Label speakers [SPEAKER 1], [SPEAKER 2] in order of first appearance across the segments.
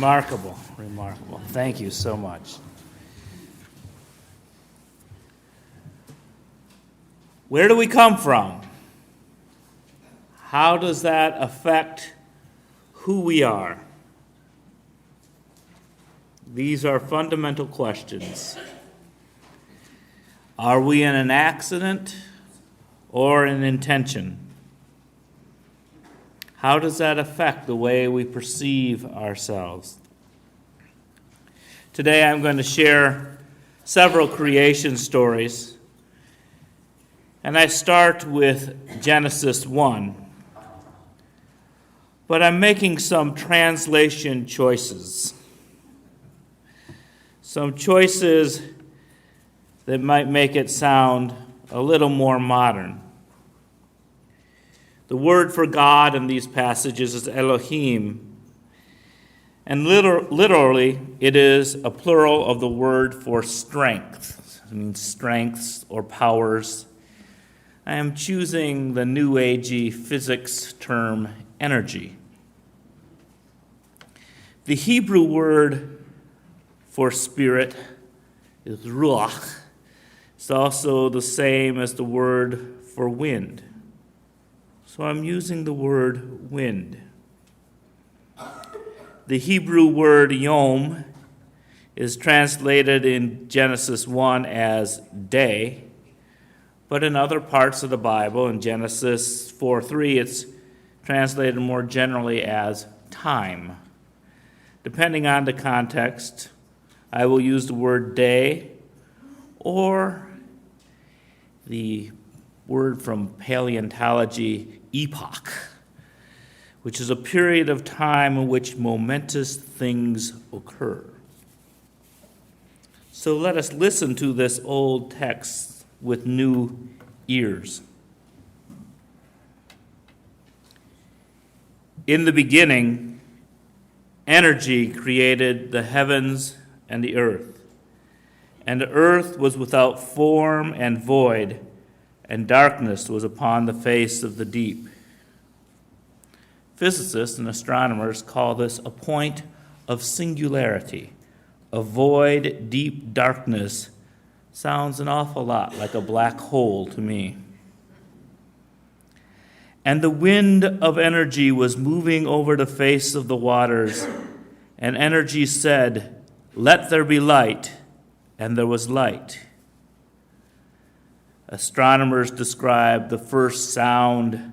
[SPEAKER 1] Remarkable, remarkable. Thank you so much. Where do we come from? How does that affect who we are? These are fundamental questions. Are we in an accident or an intention? How does that affect the way we perceive ourselves? Today I'm going to share several creation stories, and I start with Genesis 1. But I'm making some translation choices. Some choices that might make it sound a little more modern. The word for God in these passages is Elohim, and literally it is a plural of the word for strength. It means strengths or powers. I am choosing the New Agey physics term energy. The Hebrew word for spirit is ruach. It's also the same as the word for wind. So I'm using the word wind. The Hebrew word yom is translated in Genesis 1 as day, but in other parts of the Bible, in Genesis 4:3, it's translated more generally as time. Depending on the context, I will use the word day or the word from paleontology, epoch, which is a period of time in which momentous things occur. So let us listen to this old text with new ears. In the beginning, energy created the heavens and the earth. And the earth was without form and void, and darkness was upon the face of the deep. Physicists and astronomers call this a point of singularity. A void, deep darkness sounds an awful lot like a black hole to me. And the wind of energy was moving over the face of the waters, and energy said, "Let there be light," and there was light. Astronomers describe the first sound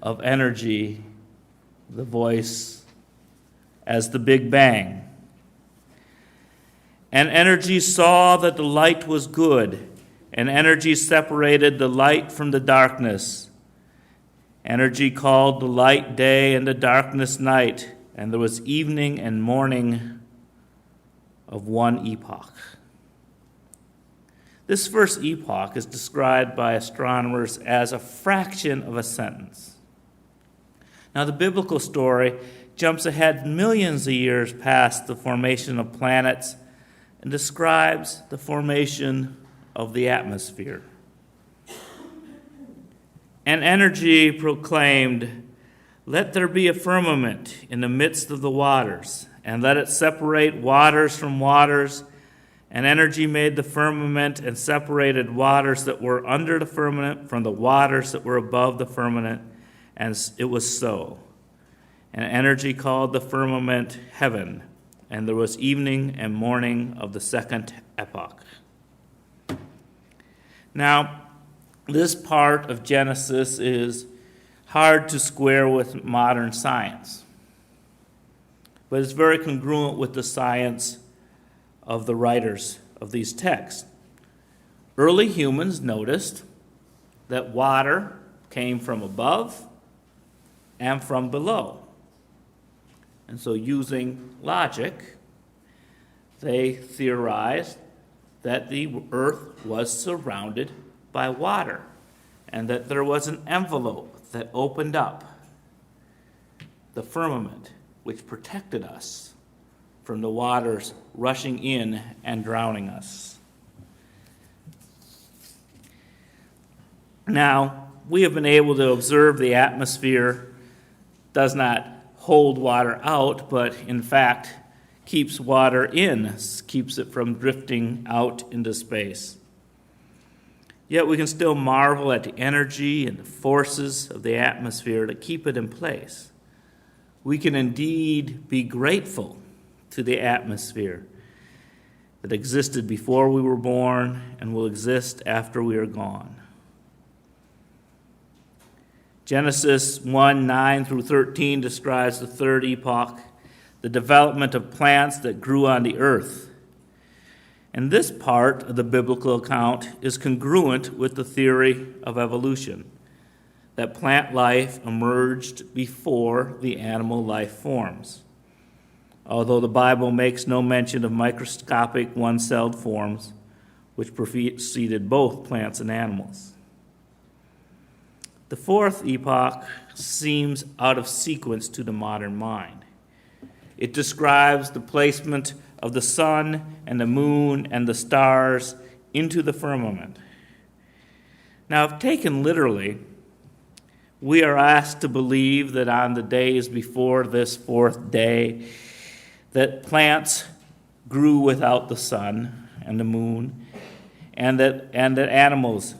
[SPEAKER 1] of energy, the voice, as the Big Bang. And energy saw that the light was good, and energy separated the light from the darkness. Energy called the light day and the darkness night, and there was evening and morning of one epoch. This first epoch is described by astronomers as a fraction of a sentence. Now, the biblical story jumps ahead millions of years past the formation of planets and describes the formation of the atmosphere. And energy proclaimed, "Let there be a firmament in the midst of the waters, and let it separate waters from waters." And energy made the firmament and separated waters that were under the firmament from the waters that were above the firmament, and it was so. And energy called the firmament heaven, and there was evening and morning of the second epoch. Now, this part of Genesis is hard to square with modern science, but it's very congruent with the science of the writers of these texts. Early humans noticed that water came from above and from below. And so using logic, they theorized that the earth was surrounded by water and that there was an envelope that opened up, the firmament, which protected us from the waters rushing in and drowning us. Now, we have been able to observe the atmosphere does not hold water out, but in fact, keeps water in, keeps it from drifting out into space. Yet we can still marvel at the energy and the forces of the atmosphere to keep it in place. We can indeed be grateful to the atmosphere that existed before we were born and will exist after we are gone. Genesis 1:9 through 13 describes the third epoch, the development of plants that grew on the earth. And this part of the biblical account is congruent with the theory of evolution, that plant life emerged before the animal life forms, although the Bible makes no mention of microscopic one-celled forms which preceded both plants and animals. The fourth epoch seems out of sequence to the modern mind. It describes the placement of the sun and the moon and the stars into the firmament. Now, if taken literally, we are asked to believe that on the days before this fourth day, that plants grew without the sun and the moon, and that animals,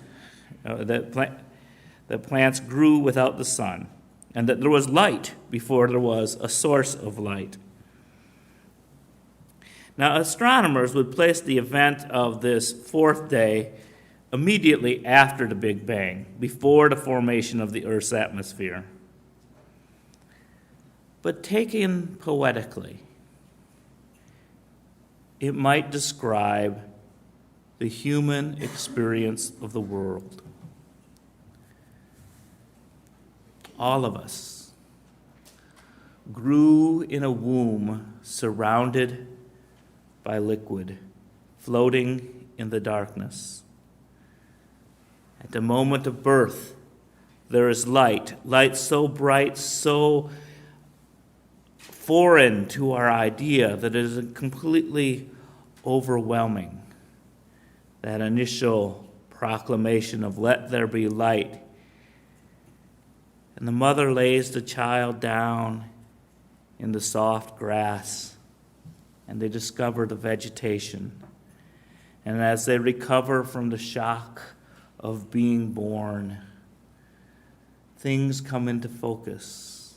[SPEAKER 1] that plants grew without the sun, and that there was light before there was a source of light. Now, astronomers would place the event of this fourth day immediately after the Big Bang, before the formation of the Earth's atmosphere. But taken poetically, it might describe the human experience of the world. All of us grew in a womb surrounded by liquid, floating in the darkness. At the moment of birth, there is light so bright, so foreign to our idea that it is completely overwhelming. That initial proclamation of "let there be light." And the mother lays the child down in the soft grass, and they discover the vegetation. And as they recover from the shock of being born, things come into focus,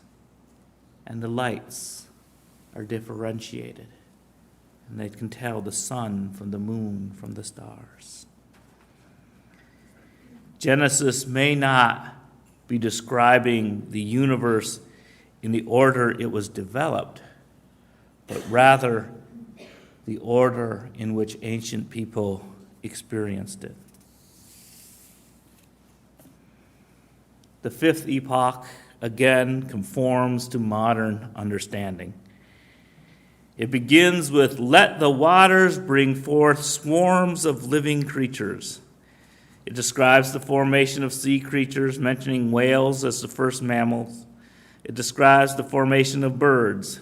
[SPEAKER 1] and the lights are differentiated, and they can tell the sun from the moon from the stars. Genesis may not be describing the universe in the order it was developed, but rather the order in which ancient people experienced it. The fifth epoch, again, conforms to modern understanding. It begins with, "Let the waters bring forth swarms of living creatures." It describes the formation of sea creatures, mentioning whales as the first mammals. It describes the formation of birds,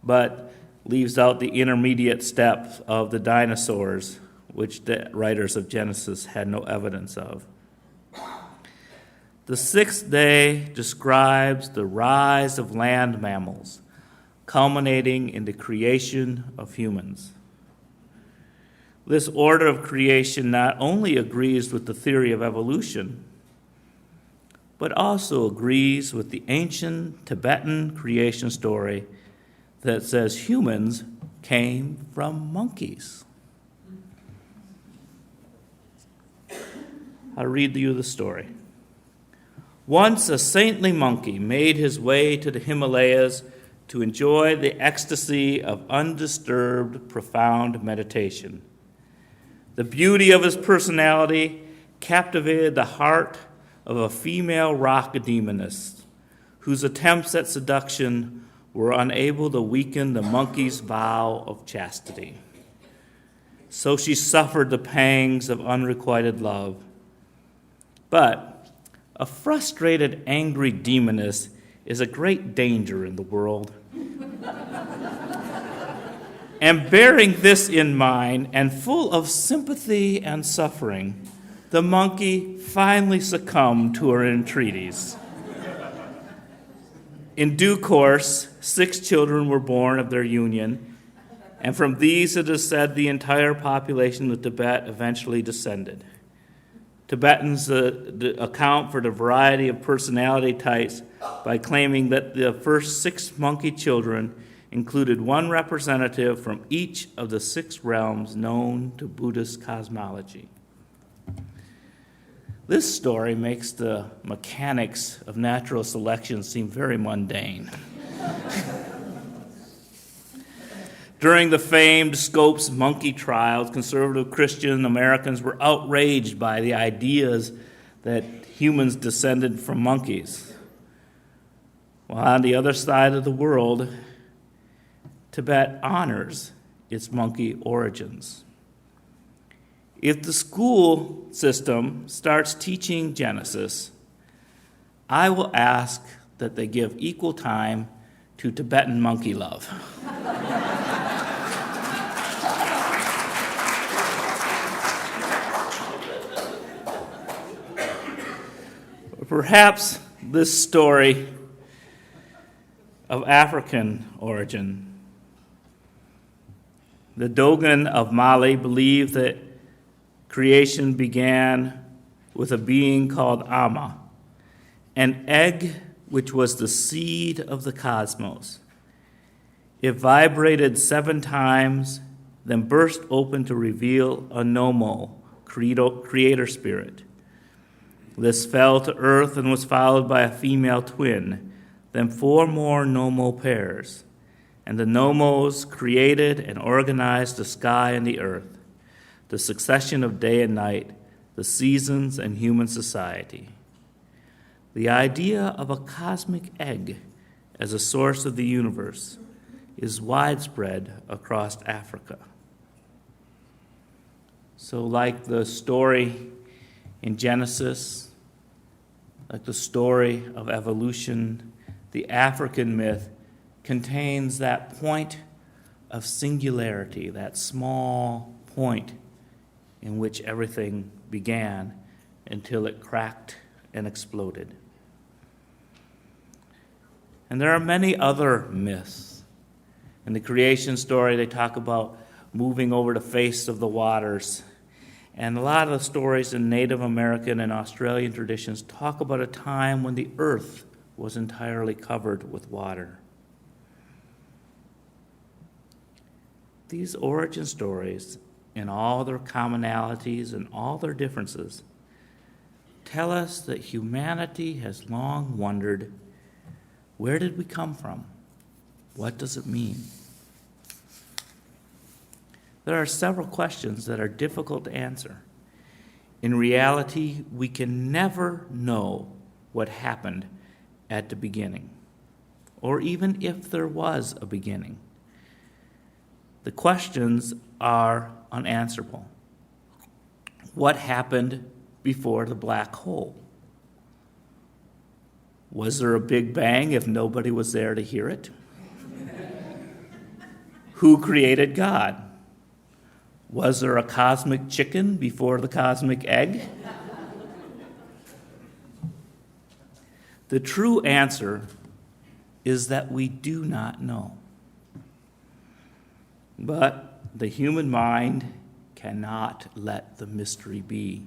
[SPEAKER 1] but leaves out the intermediate step of the dinosaurs, which the writers of Genesis had no evidence of. The sixth day describes the rise of land mammals, culminating in the creation of humans. This order of creation not only agrees with the theory of evolution, but also agrees with the ancient Tibetan creation story that says humans came from monkeys. I'll read you the story. Once a saintly monkey made his way to the Himalayas to enjoy the ecstasy of undisturbed, profound meditation. The beauty of his personality captivated the heart of a female rock demoness, whose attempts at seduction were unable to weaken the monkey's vow of chastity. So she suffered the pangs of unrequited love. But a frustrated, angry demoness is a great danger in the world. And bearing this in mind, and full of sympathy and suffering, the monkey finally succumbed to her entreaties. In due course, 6 children were born of their union, And from these, it is said, the entire population of Tibet eventually descended. Tibetans account for the variety of personality types by claiming that the first 6 monkey children included one representative from each of the 6 realms known to Buddhist cosmology. This story makes the mechanics of natural selection seem very mundane. During the famed Scopes monkey trials, conservative Christian Americans were outraged by the ideas that humans descended from monkeys. While on the other side of the world, Tibet honors its monkey origins. If the school system starts teaching Genesis, I will ask that they give equal time to Tibetan monkey love. Perhaps this story of African origin. The Dogon of Mali believed that creation began with a being called Amma, an egg which was the seed of the cosmos. It vibrated 7 times, then burst open to reveal a Nomo, creator spirit. This fell to earth and was followed by a female twin, then 4 more Nomo pairs. And the Nomos created and organized the sky and the earth, the succession of day and night, the seasons and human society. The idea of a cosmic egg as a source of the universe is widespread across Africa. So like the story in Genesis, like the story of evolution, the African myth contains that point of singularity, that small point in which everything began until it cracked and exploded. And there are many other myths. In the creation story, they talk about moving over the face of the waters. And a lot of the stories in Native American and Australian traditions talk about a time when the earth was entirely covered with water. These origin stories, in all their commonalities and all their differences, tell us that humanity has long wondered, where did we come from? What does it mean? There are several questions that are difficult to answer. In reality, we can never know what happened at the beginning, or even if there was a beginning. The questions are unanswerable. What happened before the black hole? Was there a Big Bang if nobody was there to hear it? Who created God? Was there a cosmic chicken before the cosmic egg? The true answer is that we do not know. But the human mind cannot let the mystery be.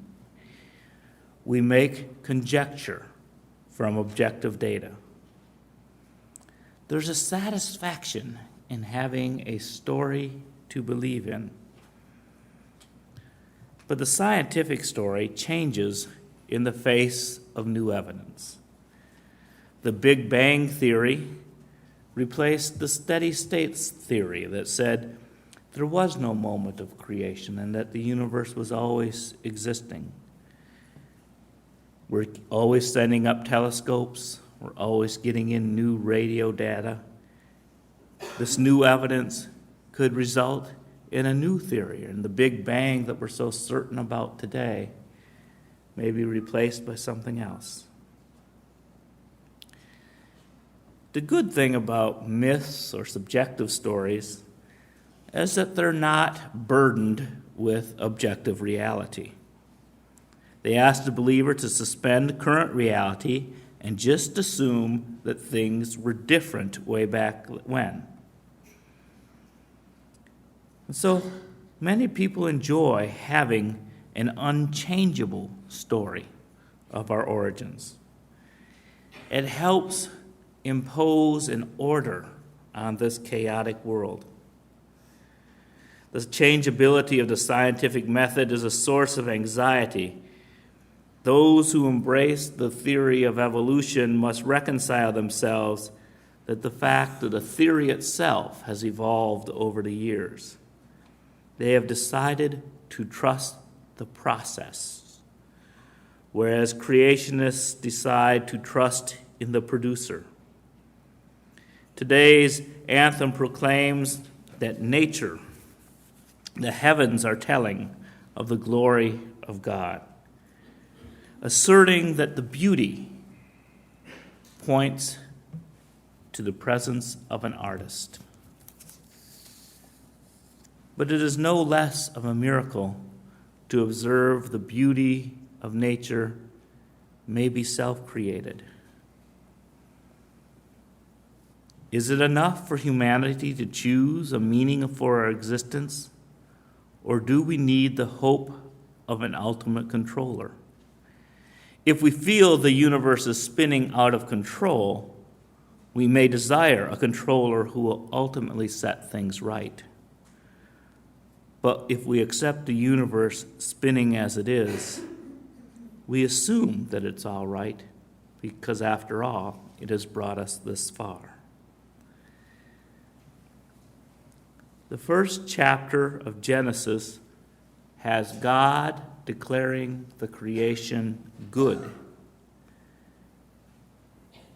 [SPEAKER 1] We make conjecture from objective data. There's a satisfaction in having a story to believe in. But the scientific story changes in the face of new evidence. The Big Bang theory replaced the steady states theory that said there was no moment of creation and that the universe was always existing. We're always sending up telescopes. We're always getting in new radio data. This new evidence could result in a new theory, and the Big Bang that we're so certain about today may be replaced by something else. The good thing about myths or subjective stories is that they're not burdened with objective reality. They ask the believer to suspend current reality and just assume that things were different way back when. And so many people enjoy having an unchangeable story of our origins. It helps impose an order on this chaotic world. The changeability of the scientific method is a source of anxiety. Those who embrace the theory of evolution must reconcile themselves that the fact that the theory itself has evolved over the years. They have decided to trust the process, whereas creationists decide to trust in the producer. Today's anthem proclaims that nature, the heavens, are telling of the glory of God, asserting that the beauty points to the presence of an artist. But it is no less of a miracle to observe the beauty of nature may be self-created. Is it enough for humanity to choose a meaning for our existence, or do we need the hope of an ultimate controller? If we feel the universe is spinning out of control, we may desire a controller who will ultimately set things right. But if we accept the universe spinning as it is, we assume that it's all right, because after all, it has brought us this far. The first chapter of Genesis has God declaring the creation good.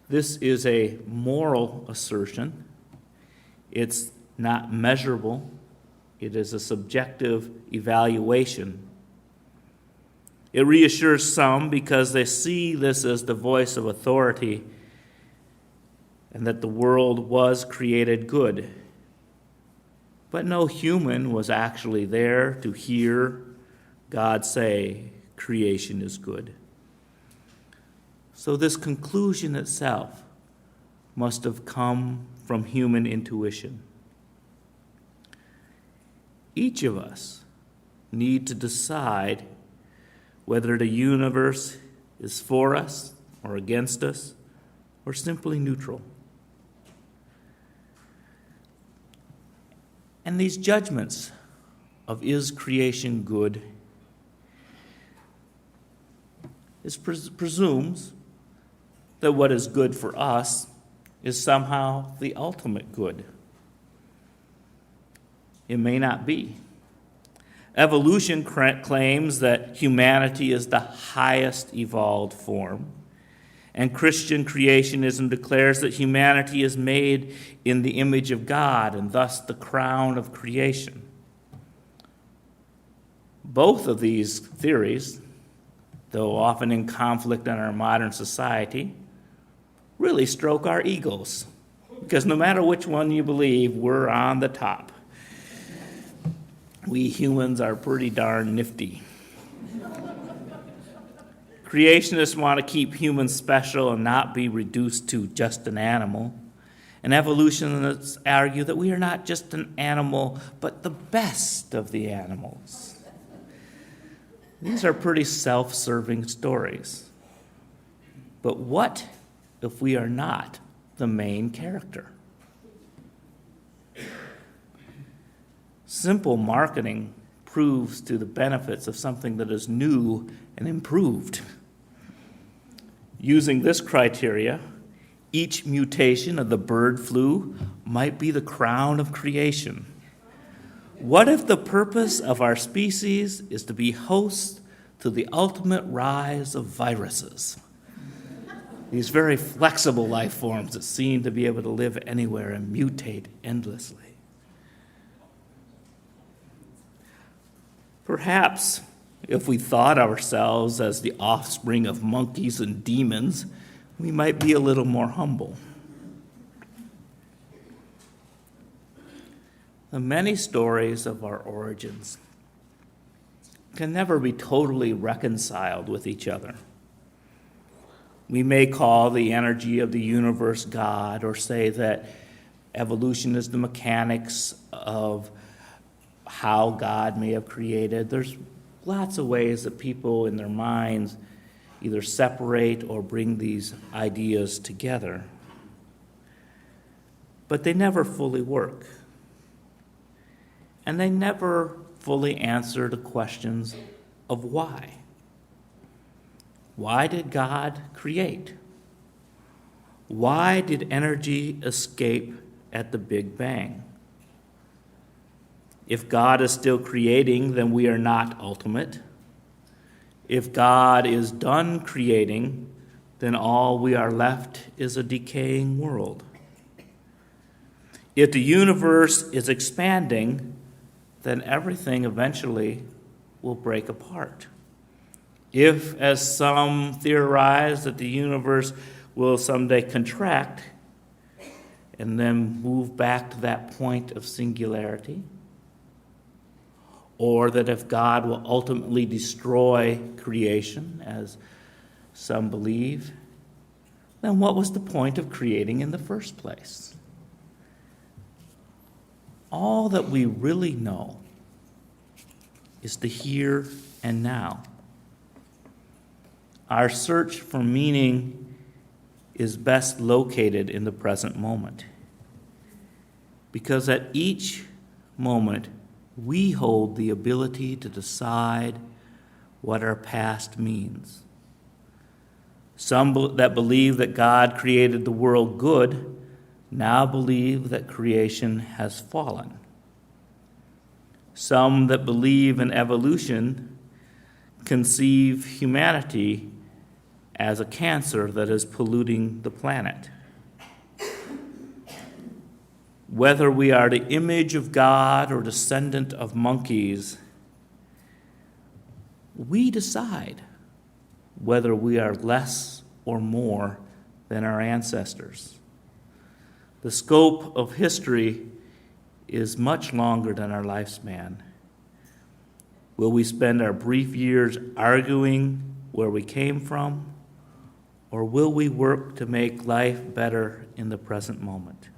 [SPEAKER 1] This is a moral assertion. It's not measurable. It is a subjective evaluation. It reassures some because they see this as the voice of authority and that the world was created good. But no human was actually there to hear God say, creation is good. So this conclusion itself must have come from human intuition. Each of us need to decide whether the universe is for us or against us or simply neutral. And these judgments of is creation good presumes that what is good for us is somehow the ultimate good. It may not be. Evolution claims that humanity is the highest evolved form, and Christian creationism declares that humanity is made in the image of God and thus the crown of creation. Both of these theories, though often in conflict in our modern society, really stroke our egos, because no matter which one you believe, we're on the top. We humans are pretty darn nifty. Creationists want to keep humans special and not be reduced to just an animal. And evolutionists argue that we are not just an animal, but the best of the animals. These are pretty self-serving stories. But what if we are not the main character? Simple marketing proves to the benefits of something that is new and improved. Using this criteria, each mutation of the bird flu might be the crown of creation. What if the purpose of our species is to be hosts to the ultimate rise of viruses? These very flexible life forms that seem to be able to live anywhere and mutate endlessly. Perhaps if we thought ourselves as the offspring of monkeys and demons, we might be a little more humble. The many stories of our origins can never be totally reconciled with each other. We may call the energy of the universe God, or say that evolution is the mechanics of how God may have created. There's lots of ways that people in their minds either separate or bring these ideas together. But they never fully work. And they never fully answer the questions of why. Why did God create? Why did energy escape at the Big Bang? If God is still creating, then we are not ultimate. If God is done creating, then all we are left is a decaying world. If the universe is expanding, then everything eventually will break apart. If, as some theorize, that the universe will someday contract and then move back to that point of singularity, or that if God will ultimately destroy creation, as some believe, then what was the point of creating in the first place? All that we really know is the here and now. Our search for meaning is best located in the present moment, because at each moment we hold the ability to decide what our past means. Some that believe that God created the world good now believe that creation has fallen. Some that believe in evolution conceive humanity as a cancer that is polluting the planet. Whether we are the image of God or descendant of monkeys, we decide whether we are less or more than our ancestors. The scope of history is much longer than our lifespan. Will we spend our brief years arguing where we came from, or will we work to make life better in the present moment?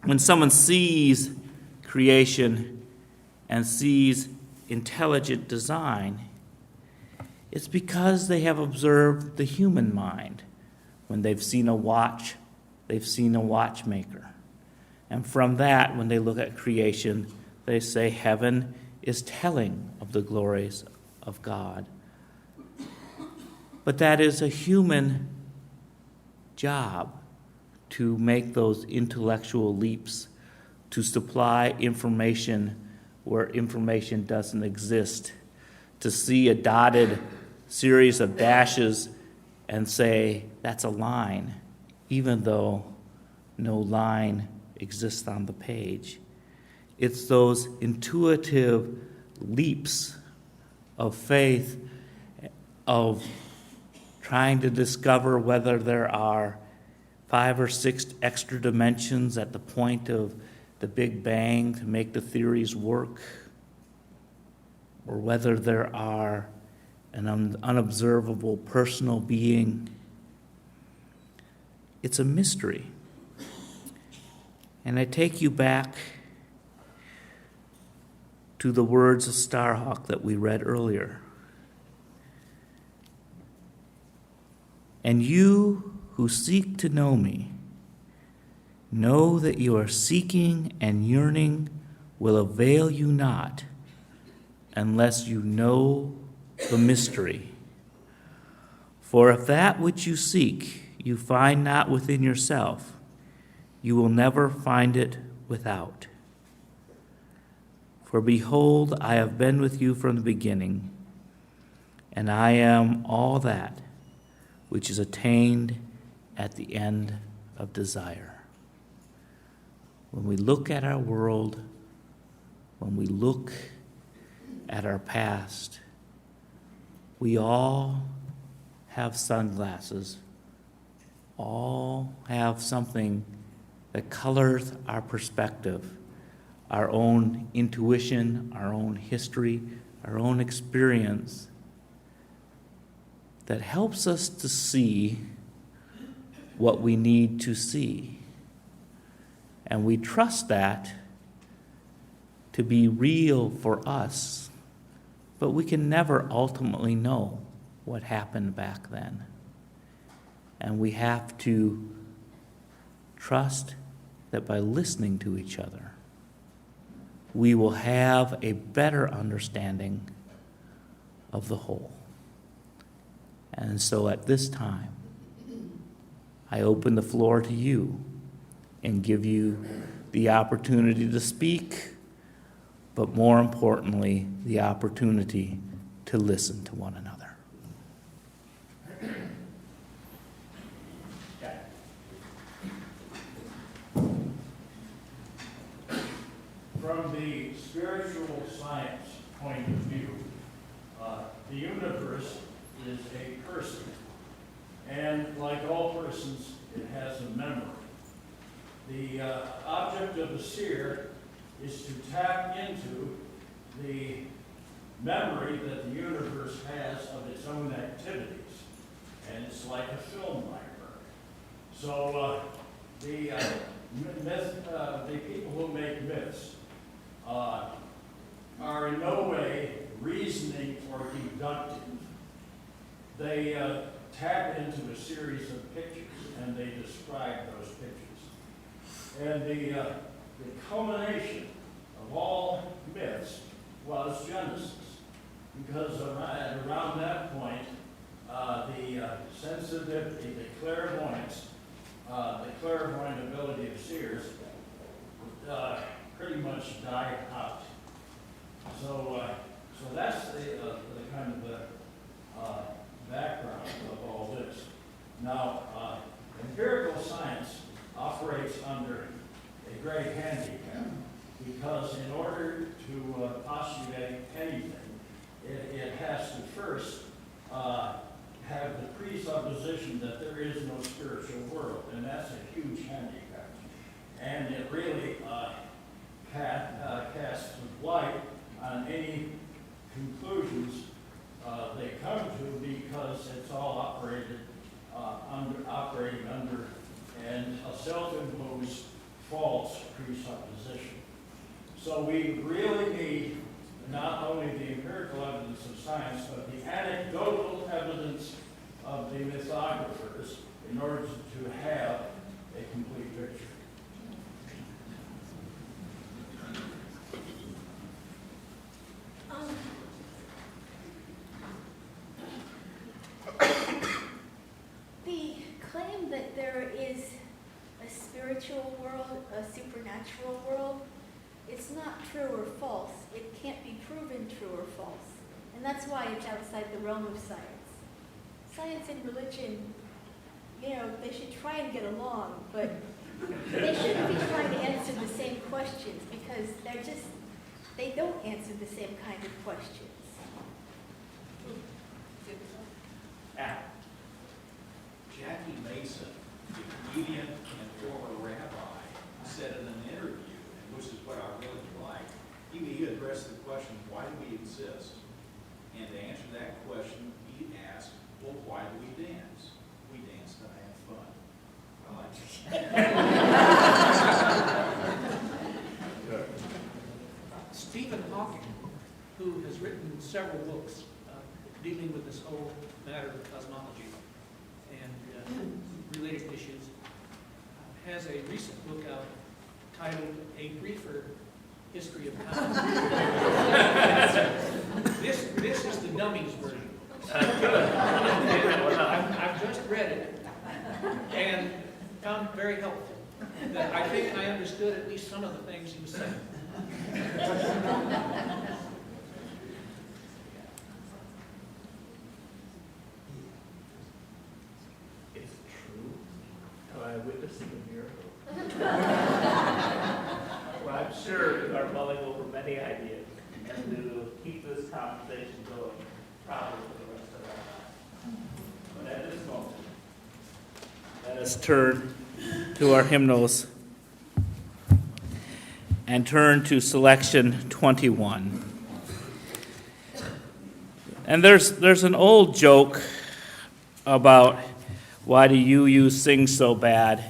[SPEAKER 1] When someone sees creation and sees intelligent design, it's because they have observed the human mind. When they've seen a watch, they've seen a watchmaker. And from that, when they look at creation, they say heaven is telling of the glories of God. But that is a human job, to make those intellectual leaps, to supply information where information doesn't exist, to see a dotted series of dashes and say, that's a line, even though no line exists on the page. It's those intuitive leaps of faith, of trying to discover whether there are 5 or 6 extra dimensions at the point of the Big Bang to make the theories work, or whether there are an unobservable personal being. It's a mystery. And I take you back to the words of Starhawk that we read earlier. And you who seek to know me, know that you are seeking and yearning will avail you not unless you know the mystery. For if that which you seek you find not within yourself, you will never find it without. For behold, I have been with you from the beginning, and I am all that which is attained at the end of desire. When we look at our world, when we look at our past, we all have sunglasses, all have something that colors our perspective, our own intuition, our own history, our own experience, that helps us to see what we need to see. And we trust that to be real for us, but we can never ultimately know what happened back then. And we have to trust that by listening to each other, we will have a better understanding of the whole. And so at this time, I open the floor to you and give you the opportunity to speak, but more importantly, the opportunity to listen to one another.
[SPEAKER 2] From the spiritual science point of view, the universe is a person. And like all persons, it has a memory. The object of the seer is to tap into the memory that the universe has of its own activities. And it's like a film library. So the people who make myths are in no way reasoning or deductive. They tap into a series of pictures and they describe those pictures. And the culmination of all myths was Genesis, because around that point, the sensitivity, the clairvoyance, the clairvoyant ability of seers pretty much died out. So that's the kind of the background of all this. Now, empirical science operates under a great handicap, because in order to postulate anything, it has to first have the presupposition that there is no spiritual world, and that's a huge handicap. And it really casts light on any conclusions they come to, because it's all operating under and a self-imposed false presupposition. So we really need not only the empirical evidence of science, but the anecdotal evidence of the mythographers in order to have a complete picture.
[SPEAKER 3] The claim that there is a spiritual world, a supernatural world, it's not true or false. It can't be proven true or false. And that's why it's outside the realm of science. Science and religion, they should try and get along, but they shouldn't be trying to answer the same questions, because they don't answer the same kind of questions.
[SPEAKER 4] Jackie Mason, the comedian and former rabbi, said in an interview, and which is what I really like, he addressed the question, why do we exist? And to answer that question, he asked, well, why do we dance? We dance to have fun.
[SPEAKER 5] Stephen Hawking, who has written several books dealing with this whole matter of cosmology and related issues, has a recent book out titled A Briefer History of Time. This is the dummies version. I've just read it and found it very helpful. That I think I understood at least some of the things he was saying.
[SPEAKER 1] It's true. Have I witnessed a miracle? Well, I'm sure we are mulling over many ideas, and we will keep this conversation going probably for the rest of our lives. But at this moment, let us turn to our hymnals and turn to selection 21. And there's an old joke about why do you sing so bad?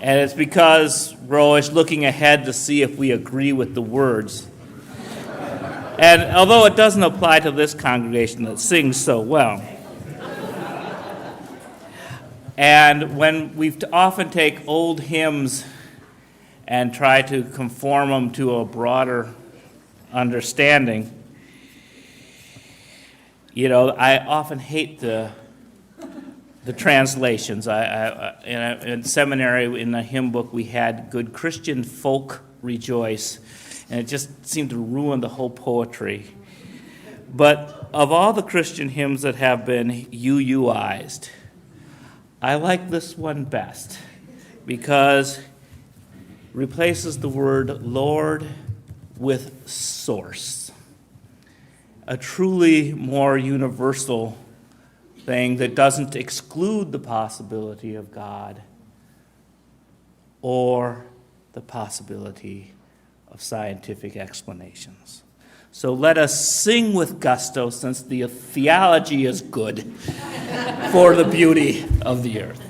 [SPEAKER 1] And it's because we're always looking ahead to see if we agree with the words. And although it doesn't apply to this congregation that sings so well. And when we often take old hymns and try to conform them to a broader understanding, I often hate the translations. In seminary, in the hymn book, we had "Good Christian folk rejoice," and it just seemed to ruin the whole poetry. But of all the Christian hymns that have been UUized, I like this one best because it replaces the word Lord with source. A truly more universal thing that doesn't exclude the possibility of God or the possibility of scientific explanations. So let us sing with gusto, since the theology is good, for the beauty of the earth.